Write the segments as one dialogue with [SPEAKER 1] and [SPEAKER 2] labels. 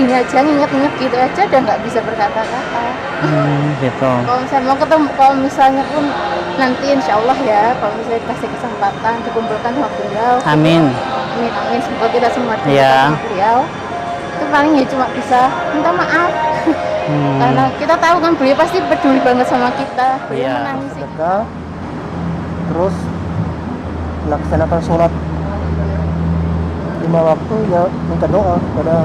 [SPEAKER 1] gini aja, nginget-nginget gitu aja udah nggak bisa berkata-kata.
[SPEAKER 2] Gitu.
[SPEAKER 1] Kalau misalnya mau ketemu, kalau misalnya pun nanti insya Allah ya, kalau misalnya dikasih kesempatan dikumpulkan sama beliau.
[SPEAKER 2] Amin.
[SPEAKER 1] Amin, amin. Semoga kita semua dikumpulkan
[SPEAKER 2] Iya.
[SPEAKER 1] sama beliau. Itu paling ya cuma bisa minta maaf. Karena kita tahu kan beliau pasti peduli banget sama kita. Beliau
[SPEAKER 2] Iya.
[SPEAKER 1] menangis.
[SPEAKER 3] sedekah, terus laksanakan sholat 5 waktu, ya minta doa pada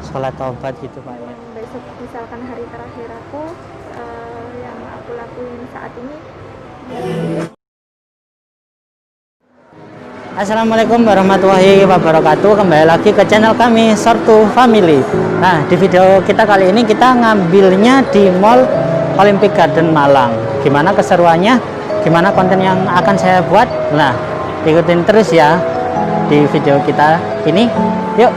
[SPEAKER 2] Sholat taubat gitu Pak ya.
[SPEAKER 1] Besok misalkan hari terakhir aku, yang aku lakuin saat ini.
[SPEAKER 2] Assalamualaikum warahmatullahi wabarakatuh. Kembali lagi ke channel kami Sortu Family. Nah, di video kita kali ini kita ngambilnya di Mall Olympic Garden Malang. Gimana keseruannya? Gimana konten yang akan saya buat? Nah, ikutin terus ya di video kita ini. Yuk.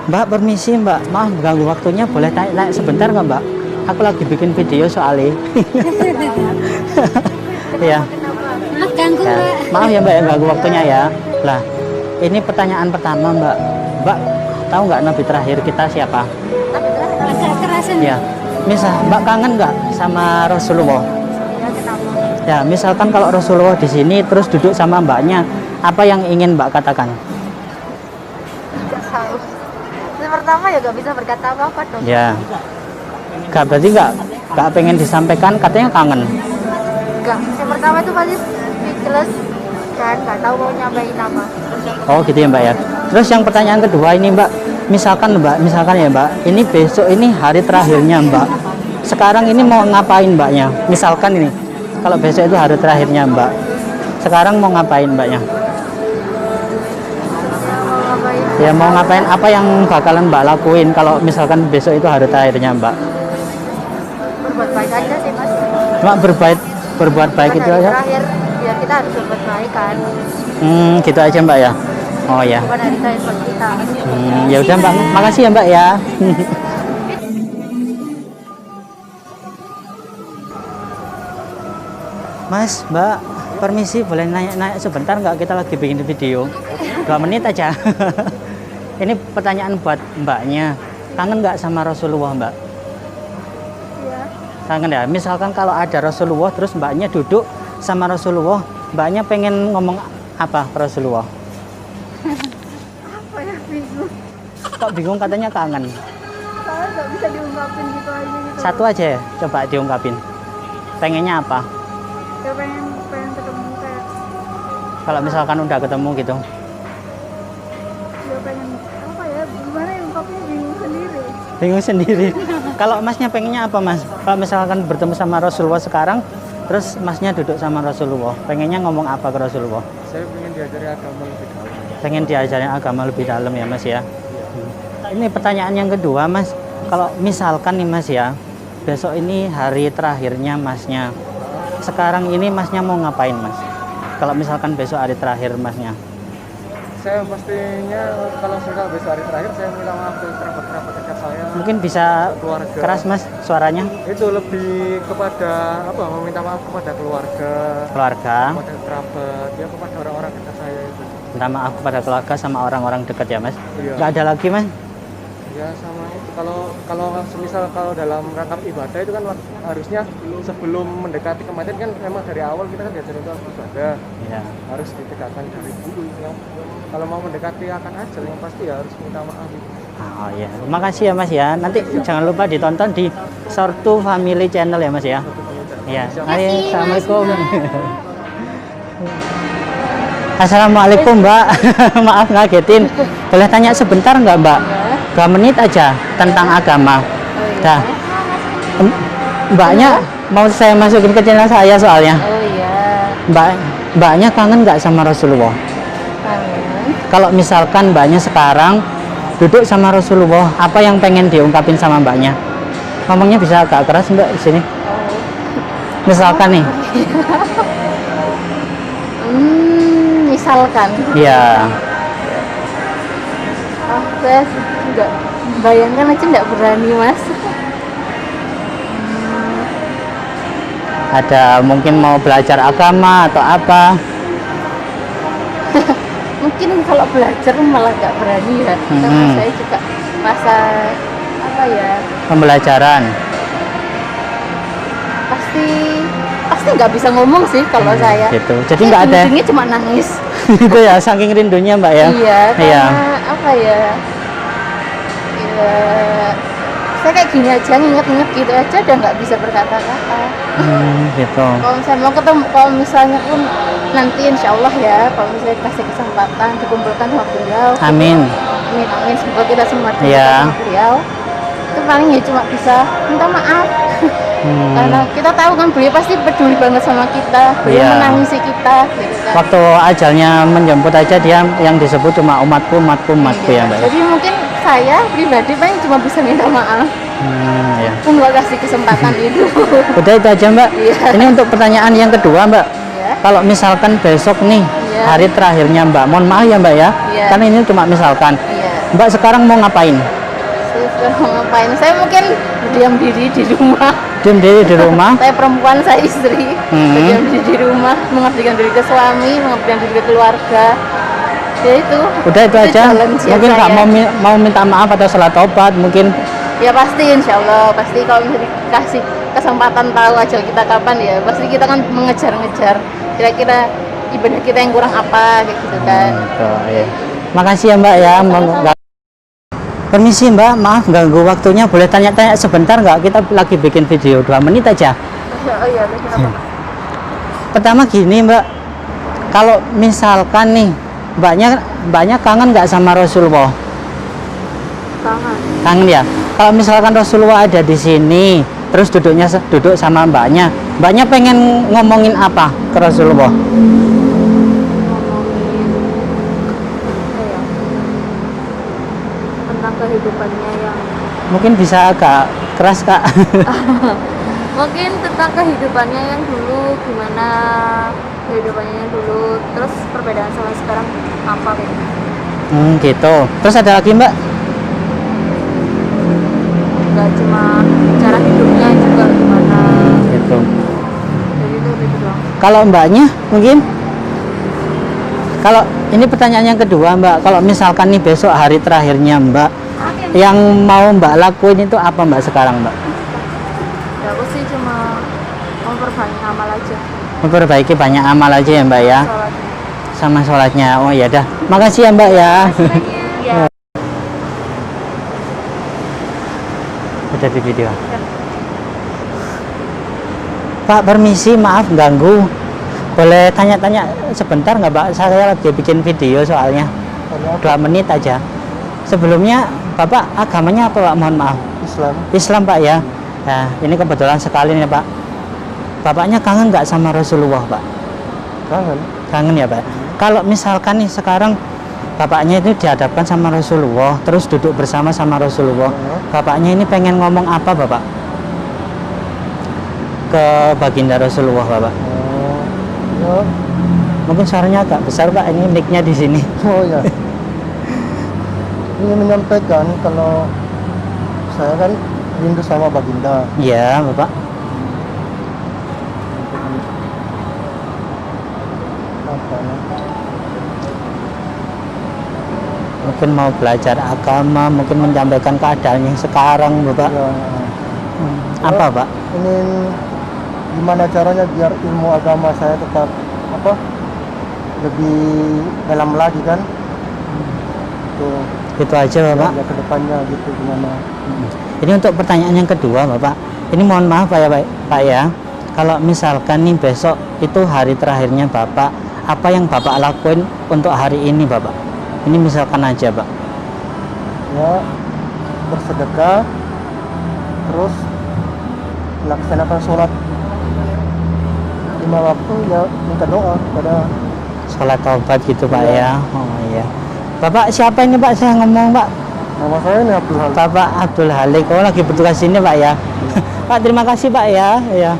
[SPEAKER 2] Mbak, permisi Mbak, maaf ganggu waktunya, boleh tanya sebentar nggak Mbak? Aku lagi bikin video soalnya. Iya.
[SPEAKER 1] Maaf ganggu,
[SPEAKER 2] Ya.
[SPEAKER 1] Mbak.
[SPEAKER 2] Maaf ya Mbak ya, ganggu waktunya ya. Lah, ini pertanyaan pertama Mbak. Mbak, tahu nggak nabi terakhir kita siapa?
[SPEAKER 1] Agak kerasan.
[SPEAKER 2] Ya, misal Mbak kangen nggak sama Rasulullah? Ya, misalkan kalau Rasulullah di sini terus duduk sama Mbaknya, apa yang ingin Mbak katakan?
[SPEAKER 1] Pertama ya gak bisa berkata apa-apa dong.
[SPEAKER 2] Ya, berarti nggak pengen disampaikan, katanya kangen.
[SPEAKER 1] Enggak, yang pertama itu pasti speechless dan nggak tahu mau nyampein apa.
[SPEAKER 2] Oh gitu ya Mbak ya. Terus yang pertanyaan kedua ini Mbak, misalkan ya Mbak, ini besok ini hari terakhirnya Mbak. Sekarang ini mau ngapain Mbaknya? Misalkan ini, kalau besok itu hari terakhirnya Mbak. Sekarang mau ngapain Mbaknya? Ya mau ngapain? Apa yang bakalan Mbak lakuin kalau misalkan besok itu hari terakhirnya Mbak?
[SPEAKER 1] Berbuat baik aja sih Mas.
[SPEAKER 2] Cuma berbuat baik
[SPEAKER 1] Kan
[SPEAKER 2] itu
[SPEAKER 1] hari
[SPEAKER 2] aja?
[SPEAKER 1] terakhir ya kita harus berbuat baik kan.
[SPEAKER 2] Gitu aja Mbak ya. Oh ya.
[SPEAKER 1] Bukan hari terakhir buat kita.
[SPEAKER 2] Ya udah Mbak, makasih ya Mbak ya. Mas, Mbak, permisi boleh nanya sebentar nggak? Kita lagi bikin video 2 menit aja. Ini pertanyaan buat Mbaknya. Kangen nggak sama Rasulullah Mbak?
[SPEAKER 1] Iya.
[SPEAKER 2] Kangen ya. Misalkan kalau ada Rasulullah terus Mbaknya duduk sama Rasulullah, Mbaknya pengen ngomong apa ke Rasulullah?
[SPEAKER 1] Apa ya, bingung.
[SPEAKER 2] Kok bingung, katanya kangen.
[SPEAKER 1] Soalnya nggak bisa diungkapin gitu aja gitu.
[SPEAKER 2] Satu aja ya, coba diungkapin. Pengennya apa?
[SPEAKER 1] Ya pengen ketemu kayak.
[SPEAKER 2] Kalau misalkan udah ketemu gitu.
[SPEAKER 1] Ya pengen apa ya? Gimana ya ungkapnya, bingung sendiri.
[SPEAKER 2] Bingung sendiri. Kalau Masnya pengennya apa Mas? Kalau misalkan bertemu sama Rasulullah sekarang, terus Masnya duduk sama Rasulullah, pengennya ngomong apa ke Rasulullah?
[SPEAKER 3] saya ingin diajari agama lebih dalam.
[SPEAKER 2] Pengen diajarin agama lebih dalam ya Mas ya. Ini pertanyaan yang kedua Mas. Kalau misalkan nih Mas ya, besok ini hari terakhirnya Masnya. Sekarang ini Masnya mau ngapain Mas? Kalau misalkan besok hari terakhir Masnya.
[SPEAKER 3] Saya pastinya kalau sudah besok hari terakhir, saya minta maaf ke kerabat-kerabat dekat saya.
[SPEAKER 2] Mungkin bisa
[SPEAKER 3] Keluarga.
[SPEAKER 2] keras Mas suaranya.
[SPEAKER 3] Itu lebih kepada apa? Meminta maaf kepada keluarga,
[SPEAKER 2] Keluarga.
[SPEAKER 3] kepada kerabat, ya kepada orang-orang dekat saya itu.
[SPEAKER 2] Minta maaf kepada keluarga sama orang-orang dekat ya Mas.
[SPEAKER 3] Iya.
[SPEAKER 2] Nggak ada lagi Mas?
[SPEAKER 3] Ya sama itu kalau kalau semisal kalau dalam rangkap ibadah itu kan harusnya sebelum mendekati kematian kan memang dari awal kita kan diajarin untuk ibadah
[SPEAKER 2] Ya.
[SPEAKER 3] harus ditegakkan dari dulu yang kalau mau mendekati akan ajal yang pasti ya harus minta maaf.
[SPEAKER 2] Oh ya, makasih ya Mas ya. Nanti jangan lupa ditonton di Sortu Family Channel ya Mas ya. Ya,
[SPEAKER 1] Makasih,
[SPEAKER 2] assalamualaikum.
[SPEAKER 1] Mas.
[SPEAKER 2] Assalamualaikum Mbak. Maaf ngagetin. Boleh tanya sebentar nggak Mbak? 2 menit aja tentang agama.
[SPEAKER 1] Oh
[SPEAKER 2] Dah.
[SPEAKER 1] iya.
[SPEAKER 2] Mbaknya mau saya masukin ke channel saya soalnya.
[SPEAKER 1] Oh iya.
[SPEAKER 2] Mbaknya kangen nggak sama Rasulullah?
[SPEAKER 1] Kangen.
[SPEAKER 2] Kalau misalkan mbaknya sekarang duduk sama Rasulullah, apa yang pengen diungkapin sama mbaknya? Ngomongnya bisa agak keras mbak di sini.
[SPEAKER 1] Oh.
[SPEAKER 2] Misalkan nih,
[SPEAKER 1] Misalkan.
[SPEAKER 2] ya
[SPEAKER 1] Saya juga bayangkan aja nggak berani mas.
[SPEAKER 2] ada mungkin mau belajar agama atau apa?
[SPEAKER 1] Mungkin kalau belajar malah nggak berani ya. Karena saya juga masa apa ya?
[SPEAKER 2] Pembelajaran.
[SPEAKER 1] Pasti nggak bisa ngomong sih kalau saya.
[SPEAKER 2] Gitu. Jadi nggak ada.
[SPEAKER 1] Ujungnya cuma nangis.
[SPEAKER 2] Itu ya, saking rindunya mbak ya.
[SPEAKER 1] Iya.
[SPEAKER 2] Iya.
[SPEAKER 1] Karena apa ya? Ya, saya kayak gini aja nginget-nginget gitu aja udah nggak bisa berkata-kata.
[SPEAKER 2] Gitu.
[SPEAKER 1] Kalau misalnya mau ketemu, kalau misalnya pun nanti insya Allah ya, kalau misalnya dikasih kesempatan dikumpulkan sama beliau.
[SPEAKER 2] Amin.
[SPEAKER 1] Amin, amin. Semoga kita semua dikumpulkan
[SPEAKER 2] Iya.
[SPEAKER 1] sama beliau. Itu paling ya cuma bisa minta maaf. Karena kita tahu kan beliau pasti peduli banget sama kita. Beliau
[SPEAKER 2] Iya.
[SPEAKER 1] menangisi kita, gitu kan.
[SPEAKER 2] Waktu ajalnya menjemput aja dia yang disebut cuma umatku
[SPEAKER 1] Iya.
[SPEAKER 2] ya mbak.
[SPEAKER 1] Jadi mungkin saya pribadi paling cuma bisa minta maaf.
[SPEAKER 2] Ya.
[SPEAKER 1] Pun nggak kasih kesempatan itu.
[SPEAKER 2] Udah itu aja mbak.
[SPEAKER 1] Iya.
[SPEAKER 2] Ini untuk pertanyaan yang kedua mbak.
[SPEAKER 1] Ya.
[SPEAKER 2] Kalau misalkan besok nih
[SPEAKER 1] Iya.
[SPEAKER 2] hari terakhirnya mbak, mohon maaf ya mbak ya.
[SPEAKER 1] Iya.
[SPEAKER 2] Karena ini cuma misalkan.
[SPEAKER 1] Iya.
[SPEAKER 2] Mbak sekarang mau ngapain?
[SPEAKER 1] Saya sekarang mau ngapain? Saya mungkin berdiam diri di rumah.
[SPEAKER 2] Diam diri di rumah.
[SPEAKER 1] Saya perempuan, saya istri. Berdiam diri di rumah, mengabdikan diri ke suami, mengabdikan diri ke keluarga. Ya itu.
[SPEAKER 2] Udah itu aja.
[SPEAKER 1] challenge yang
[SPEAKER 2] Mungkin nggak
[SPEAKER 1] saya.
[SPEAKER 2] mau minta maaf atau salah tobat mungkin.
[SPEAKER 1] Ya pasti, insya Allah pasti kalau misalnya dikasih kesempatan tahu ajal kita kapan ya, pasti kita kan mengejar-ngejar. Kira-kira ibadah kita yang kurang apa, kayak gitu kan.
[SPEAKER 2] Gitu, ya. Makasih ya mbak ya. Permisi mbak, maaf ganggu waktunya. Boleh tanya-tanya sebentar nggak? Kita lagi bikin video 2 menit aja.
[SPEAKER 1] Oh iya, kenapa?
[SPEAKER 2] Pertama gini mbak, kalau misalkan nih mbaknya kangen nggak sama Rasulullah?
[SPEAKER 1] Kangen.
[SPEAKER 2] Kangen ya. Kalau misalkan Rasulullah ada di sini, terus duduk sama mbaknya pengen ngomongin apa ke Rasulullah?
[SPEAKER 1] Tentang kehidupannya yang
[SPEAKER 2] Mungkin bisa agak keras kak.
[SPEAKER 1] mungkin tentang kehidupannya yang dulu, gimana kehidupannya yang dulu, terus perbedaan sama sekarang apa kayak gitu.
[SPEAKER 2] Gitu. Terus ada lagi mbak?
[SPEAKER 1] Nggak cuma cara hidupnya juga gimana,
[SPEAKER 2] Gitu.
[SPEAKER 1] jadi itu doang.
[SPEAKER 2] Kalau mbaknya mungkin? Kalau ini pertanyaan yang kedua mbak, kalau misalkan nih besok hari terakhirnya mbak, yang mau mbak lakuin itu apa mbak sekarang mbak?
[SPEAKER 1] Ya aku sih cuma memperbanyak amal aja,
[SPEAKER 2] Memperbaiki banyak amal aja ya mbak ya,
[SPEAKER 1] sholatnya.
[SPEAKER 2] sama sholatnya. Oh ya dah, makasih ya mbak ya.
[SPEAKER 1] Ya.
[SPEAKER 2] Udah di video. Pak permisi, maaf ganggu. Boleh tanya-tanya sebentar nggak mbak? Saya lagi bikin video soalnya. 2 menit aja. Sebelumnya bapak agamanya apa pak? Mohon maaf.
[SPEAKER 3] Islam.
[SPEAKER 2] Islam pak ya. Nah ini kebetulan sekali nih pak. Bapaknya kangen nggak sama Rasulullah pak?
[SPEAKER 3] Kangen.
[SPEAKER 2] Kangen ya pak. Kalau misalkan nih sekarang bapaknya itu dihadapkan sama Rasulullah, terus duduk bersama sama Rasulullah, bapaknya ini pengen ngomong apa bapak? Ke baginda Rasulullah bapak?
[SPEAKER 3] Ya.
[SPEAKER 2] Mungkin suaranya agak besar pak, ini mic-nya di sini.
[SPEAKER 3] Oh ya. Ingin menyampaikan kalau saya kan rindu sama baginda.
[SPEAKER 2] Iya bapak.
[SPEAKER 3] Apa?
[SPEAKER 2] mungkin mau belajar agama, mungkin menyampaikan keadaan yang sekarang Bapak.
[SPEAKER 4] Ya.
[SPEAKER 2] Apa Pak?
[SPEAKER 4] Ingin gimana caranya biar ilmu agama saya tetap apa lebih dalam lagi kan? Tuh.
[SPEAKER 2] Itu aja Bapak.
[SPEAKER 4] Ya, ke depannya gitu gimana?
[SPEAKER 2] Ini untuk pertanyaan yang kedua Bapak. Ini mohon maaf Pak ya Pak ya. Kalau misalkan nih besok itu hari terakhirnya Bapak, apa yang Bapak lakuin untuk hari ini Bapak? Ini misalkan aja Pak.
[SPEAKER 4] Ya bersedekah, terus melaksanakan sholat 5 waktu, ya minta doa kepada
[SPEAKER 2] Sholat taubat gitu Pak ya. Oh iya. Bapak siapa ini Pak? Saya ngomong Pak.
[SPEAKER 4] nama saya ini Abdul Halik.
[SPEAKER 2] Bapak Abdul Halik. Oh lagi bertugas sini Pak ya. Pak terima kasih Pak ya. Ya.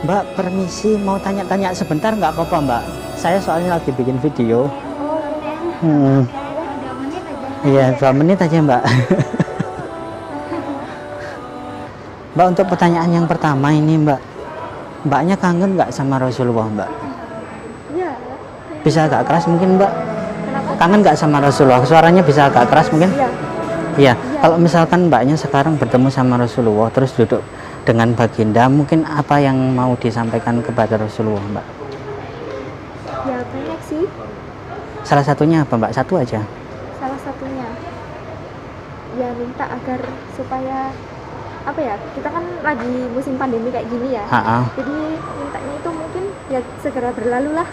[SPEAKER 2] Mbak permisi mau tanya-tanya sebentar nggak apa-apa Mbak? Saya soalnya lagi bikin video. Iya 2 menit aja Mbak. Mbak untuk pertanyaan yang pertama ini Mbak, Mbaknya kangen nggak sama Rasulullah Mbak?
[SPEAKER 1] Iya.
[SPEAKER 2] Bisa agak keras mungkin Mbak?
[SPEAKER 1] Kenapa?
[SPEAKER 2] Kangen nggak sama Rasulullah? Suaranya bisa agak keras mungkin?
[SPEAKER 1] Iya.
[SPEAKER 2] Iya. Kalau misalkan Mbaknya sekarang bertemu sama Rasulullah terus duduk dengan baginda, mungkin apa yang mau disampaikan kepada Rasulullah Mbak?
[SPEAKER 1] Ya banyak sih.
[SPEAKER 2] Salah satunya apa Mbak? Satu aja.
[SPEAKER 1] Salah satunya ya minta agar supaya apa ya, kita kan lagi musim pandemi kayak gini ya,
[SPEAKER 2] Ha-ha.
[SPEAKER 1] jadi mintanya itu mungkin ya segera berlalu lah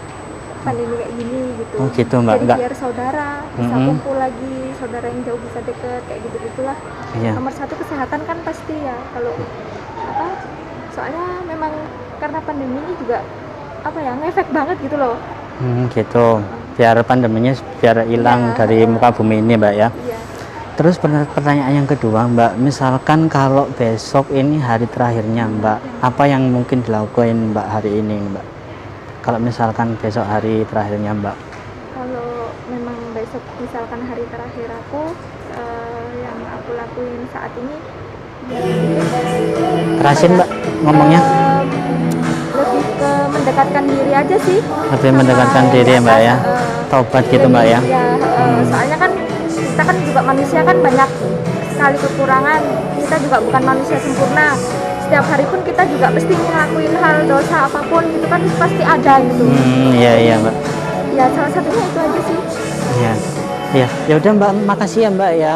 [SPEAKER 1] pandemi kayak gini gitu.
[SPEAKER 2] Oh gitu Mbak.
[SPEAKER 1] Jadi
[SPEAKER 2] Enggak.
[SPEAKER 1] biar saudara bisa
[SPEAKER 2] Mm-mm.
[SPEAKER 1] kumpul lagi, saudara yang jauh bisa deket kayak gitu gitulah.
[SPEAKER 2] Iya.
[SPEAKER 1] Nomor satu kesehatan kan pasti ya, kalau apa, soalnya memang karena pandemi ini juga apa ya, ngefek banget gitu loh.
[SPEAKER 2] Gitu. Biar pandeminya biar hilang
[SPEAKER 1] Ya,
[SPEAKER 2] dari muka bumi ini Mbak ya.
[SPEAKER 1] Iya.
[SPEAKER 2] Terus pertanyaan yang kedua Mbak, misalkan kalau besok ini hari terakhirnya Mbak, apa yang mungkin dilakukan Mbak hari ini Mbak? Kalau misalkan besok hari terakhirnya Mbak.
[SPEAKER 1] Kalau memang besok misalkan hari terakhir aku, yang aku lakuin saat ini
[SPEAKER 2] Kerasin Mbak ngomongnya.
[SPEAKER 1] lebih ke mendekatkan diri aja sih.
[SPEAKER 2] Lebih
[SPEAKER 1] sama
[SPEAKER 2] mendekatkan diri ya Mbak ya.
[SPEAKER 1] yang
[SPEAKER 2] Taubat gitu Mbak ya.
[SPEAKER 1] Ya, soalnya kan kita kan juga manusia kan banyak sekali kekurangan. Kita juga bukan manusia sempurna. Setiap hari pun kita juga pasti ngelakuin hal dosa apapun gitu kan, pasti ada gitu.
[SPEAKER 2] Iya iya Mbak.
[SPEAKER 1] Ya salah satunya itu aja sih.
[SPEAKER 2] Iya. Iya. Ya udah Mbak, makasih ya Mbak ya.